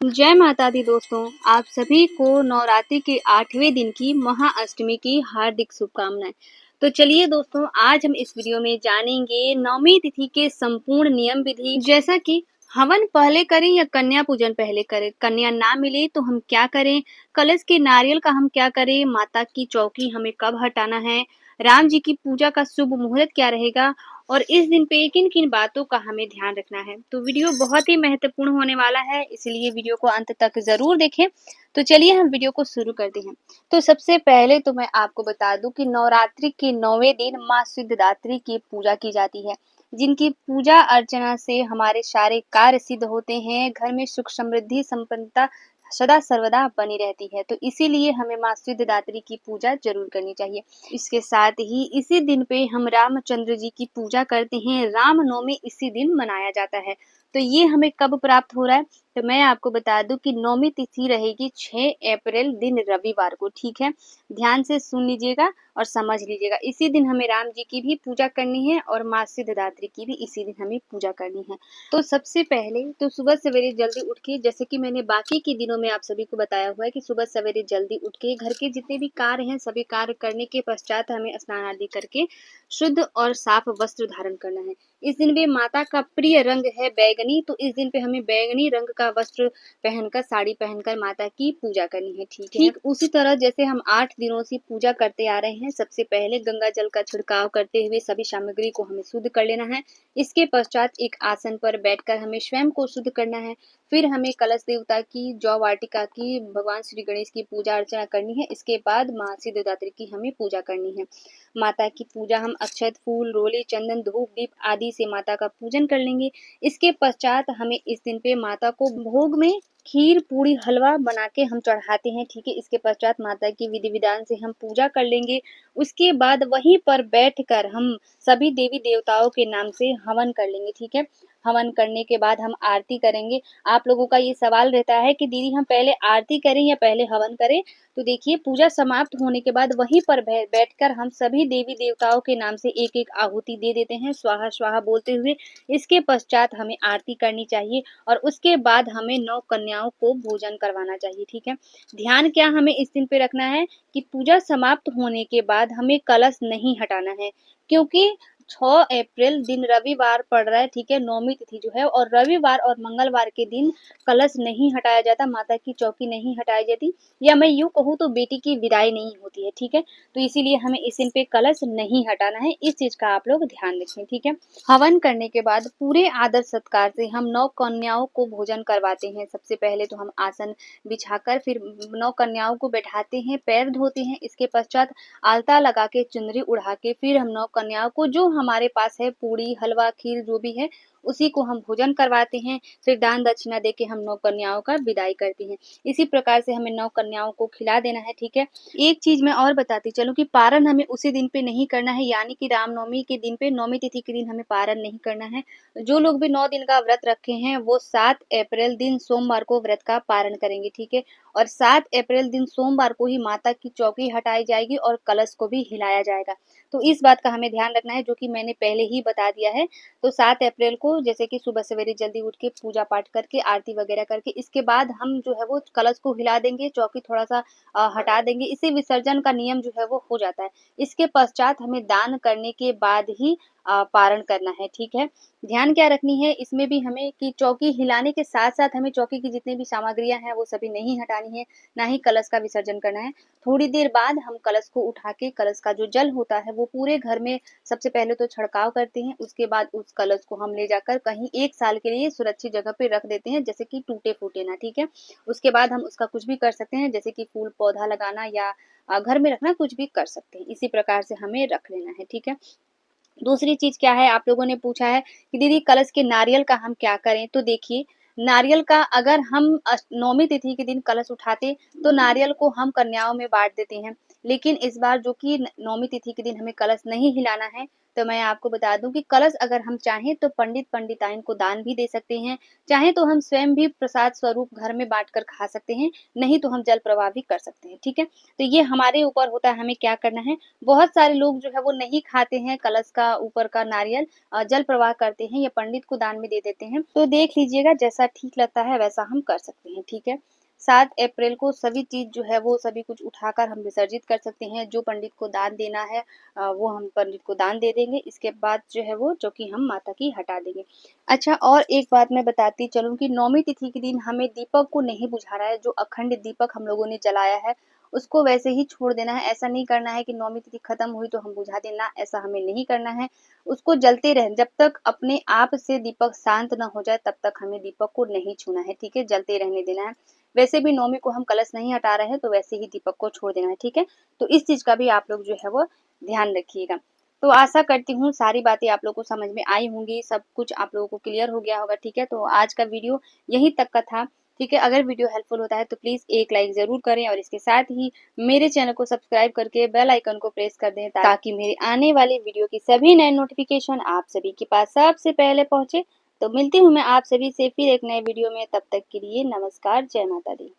जय माता दी दोस्तों, आप सभी को नवरात्रि के 8वें दिन की महाअष्टमी की हार्दिक शुभकामनाएं। तो चलिए दोस्तों, आज हम इस वीडियो में जानेंगे नवमी तिथि के संपूर्ण नियम विधि, जैसा कि हवन पहले करें या कन्या पूजन पहले करें, कन्या ना मिले तो हम क्या करें, कलश के नारियल का हम क्या करें, माता की चौकी हमें कब हटाना है, राम जी की पूजा का शुभ मुहूर्त क्या रहेगा और इस दिन पे किन किन बातों का हमें ध्यान रखना है। तो वीडियो बहुत ही महत्वपूर्ण होने वाला है, इसलिए वीडियो को अंत तक जरूर देखें। तो चलिए हम वीडियो को शुरू करते हैं। तो सबसे पहले तो मैं आपको बता दूं कि नवरात्रि के 9वें दिन माँ सिद्धिदात्री की पूजा की जाती है, जिनकी पूजा अर्चना से हमारे सारे कार्य सिद्ध होते हैं, घर में सुख समृद्धि संपन्नता सदा सर्वदा बनी रहती है। तो इसीलिए हमें माँ सिद्धिदात्री की पूजा जरूर करनी चाहिए। इसके साथ ही इसी दिन पे हम रामचंद्र जी की पूजा करते हैं। रामनवमी इसी दिन मनाया जाता है। तो ये हमें कब प्राप्त हो रहा है, तो मैं आपको बता दूं कि नवमी तिथि रहेगी 6 अप्रैल दिन रविवार को। ठीक है, ध्यान से सुन लीजिएगा और समझ लीजिएगा। इसी दिन हमें राम जी की भी पूजा करनी है और माँ सिद्धिदात्री की भी इसी दिन हमें पूजा करनी है। तो सबसे पहले तो सुबह सवेरे जल्दी उठ के, जैसे कि मैंने बाकी के दिनों में आप सभी को बताया हुआ है कि सुबह सवेरे जल्दी उठ के घर के जितने भी कार्य हैं सभी कार्य करने के पश्चात हमें स्नान आदि करके शुद्ध और साफ वस्त्र धारण करना है। इस दिन भी माता का प्रिय रंग है बैगनी, तो इस दिन पे हमें बैगनी रंग का वस्त्र पहनकर, साड़ी पहनकर माता की पूजा करनी है। ठीक उसी तरह जैसे हम 8 दिनों से पूजा करते आ रहे हैं, सबसे पहले गंगा जल का छिड़काव करते हुए सभी सामग्री को हमें शुद्ध कर लेना है। इसके पश्चात एक आसन पर बैठकर हमें स्वयं को शुद्ध करना है। फिर हमें कलश देवता की, जौ वाटिका की, भगवान श्री गणेश की पूजा अर्चना करनी है। इसके बाद माँ सिद्धिदात्री की हमें पूजा करनी है। माता की पूजा हम अक्षत, फूल, रोली, चंदन, धूप, दीप आदि से माता का पूजन कर लेंगे। इसके पश्चात हमें इस दिन पे माता को भोग में खीर, पूरी, हलवा बना के हम चढ़ाते हैं। ठीक है, इसके पश्चात माता की विधि विधान से हम पूजा कर लेंगे। उसके बाद वहीं पर बैठकर हम सभी देवी देवताओं के नाम से हवन कर लेंगे। ठीक है, हवन करने के बाद हम आरती करेंगे। आप लोगों का ये सवाल रहता है कि दीदी हम पहले आरती करें या पहले हवन करें, तो देखिए पूजा समाप्त होने के बाद वहीं पर बैठकर हम सभी देवी देवताओं के नाम से एक एक आहुति दे देते हैं, स्वाहा स्वाहा बोलते हुए। इसके पश्चात हमें आरती करनी चाहिए और उसके बाद हमें 9 कन्याओं को भोजन करवाना चाहिए। ठीक है, ध्यान क्या हमें इस दिन पे रखना है कि पूजा समाप्त होने के बाद हमें कलश नहीं हटाना है, क्योंकि 6 अप्रैल दिन रविवार पड़ रहा है। ठीक है, नवमी तिथि जो है, और रविवार और मंगलवार के दिन कलश नहीं हटाया जाता, माता की चौकी नहीं हटाई जाती, या मैं यूं कहूँ तो बेटी की विदाई नहीं होती है। ठीक है, तो इसीलिए हमें इस दिन पे कलश नहीं हटाना है, इस चीज का आप लोग ध्यान रखें। ठीक है, हवन करने के बाद पूरे आदर सत्कार से हम 9 कन्याओं को भोजन करवाते हैं। सबसे पहले तो हम आसन बिछाकर फिर 9 कन्याओं को बैठाते हैं, पैर धोते हैं। इसके पश्चात आलता लगा के, चुनरी उड़ा के फिर हम 9 कन्याओं को, जो हमारे पास है पूड़ी, हलवा, खीर जो भी है, उसी को हम भोजन करवाते हैं। फिर दान दक्षिणा देके हम 9 कन्याओं का विदाई करते हैं। इसी प्रकार से हमें 9 कन्याओं को खिला देना है। ठीक है, एक चीज मैं और बताती चलूं कि पारण हमें उसी दिन पे नहीं करना है, यानी कि रामनवमी के दिन पे, नवमी तिथि के दिन हमें पारण नहीं करना है। जो लोग भी 9 दिन का व्रत रखे हैं वो 7 अप्रैल दिन सोमवार को व्रत का पारण करेंगे। ठीक है, और 7 अप्रैल दिन सोमवार को ही माता की चौकी हटाई जाएगी और कलश को भी हिलाया जाएगा। तो इस बात का हमें ध्यान रखना है, जो कि मैंने पहले ही बता दिया है। तो 7 अप्रैल को जैसे कि सुबह सवेरे जल्दी उठ के पूजा पाठ करके, आरती वगैरह करके, इसके बाद हम जो है वो कलश को हिला देंगे, चौकी थोड़ा सा हटा देंगे। इसे विसर्जन का नियम जो है वो हो जाता है। इसके पश्चात हमें दान करने के बाद ही पारण करना है। ठीक है, ध्यान क्या रखनी है इसमें भी हमें कि चौकी हिलाने के साथ साथ हमें चौकी की जितनी भी सामग्रियां हैं वो सभी नहीं हटानी है, ना ही कलश का विसर्जन करना है। थोड़ी देर बाद हम कलश को उठा के, कलश का जो जल होता है वो पूरे घर में सबसे पहले तो छिड़काव करते हैं। उसके बाद उस कलश को हम ले जाकर कहीं 1 साल के लिए सुरक्षित जगह पे रख देते हैं, जैसे कि टूटे फूटे ना। ठीक है, उसके बाद हम उसका कुछ भी कर सकते हैं, जैसे कि फूल पौधा लगाना या घर में रखना, कुछ भी कर सकते हैं। इसी प्रकार से हमें रख लेना है। ठीक है, दूसरी चीज क्या है, आप लोगों ने पूछा है कि दीदी कलश के नारियल का हम क्या करें। तो देखिए, नारियल का अगर हम नवमी तिथि के दिन कलश उठाते तो नारियल को हम कन्याओं में बांट देते हैं, लेकिन इस बार जो कि नवमी तिथि के दिन हमें कलश नहीं हिलाना है, तो मैं आपको बता दूं कि कलश अगर हम चाहें तो पंडित पंडिताइन को दान भी दे सकते हैं, चाहे तो हम स्वयं भी प्रसाद स्वरूप घर में बांटकर खा सकते हैं, नहीं तो हम जल प्रवाह भी कर सकते हैं। ठीक है, तो ये हमारे ऊपर होता है हमें क्या करना है। बहुत सारे लोग जो है वो नहीं खाते हैं कलश का ऊपर का नारियल, जल प्रवाह करते हैं या पंडित को दान में दे देते हैं। तो देख लीजिएगा जैसा ठीक लगता है वैसा हम कर सकते हैं। ठीक है, 7 अप्रैल को सभी चीज जो है वो सभी कुछ उठाकर हम विसर्जित कर सकते हैं। जो पंडित को दान देना है वो हम पंडित को दान दे देंगे। इसके बाद जो है वो जो कि हम माता की हटा देंगे। अच्छा, और एक बात मैं बताती चलूं कि नौमी तिथि के दिन हमें दीपक को नहीं बुझाना है। जो अखंड दीपक हम लोगों ने जलाया है उसको वैसे ही छोड़ देना है। ऐसा नहीं करना है कि नौमी तिथि खत्म हुई तो हम बुझा देना, ऐसा हमें नहीं करना है। उसको जलते रहे जब तक अपने आप से दीपक शांत न हो जाए, तब तक हमें दीपक को नहीं छूना है। ठीक है, जलते रहने देना है। वैसे भी नौमी को हम कलश नहीं हटा रहे हैं तो वैसे ही दीपक को छोड़ देना है। ठीक है, तो इस चीज का भी आप लोग जो है वो ध्यान रखिएगा। तो आशा करती हूँ सारी बातें आप लोगों को समझ में आई होंगी, सब कुछ आप लोगों को क्लियर हो गया होगा। ठीक है, तो आज का वीडियो यहीं तक का था। ठीक है, अगर वीडियो हेल्पफुल होता है तो प्लीज एक लाइक जरूर करें और इसके साथ ही मेरे चैनल को सब्सक्राइब करके बेल आइकन को प्रेस कर दें ताकि मेरे आने वाले वीडियो की सभी नए नोटिफिकेशन आप सभी के पास सबसे पहले पहुंचे। तो मिलती हूँ मैं आप सभी से फिर एक नए वीडियो में, तब तक के लिए नमस्कार, जय माता दी।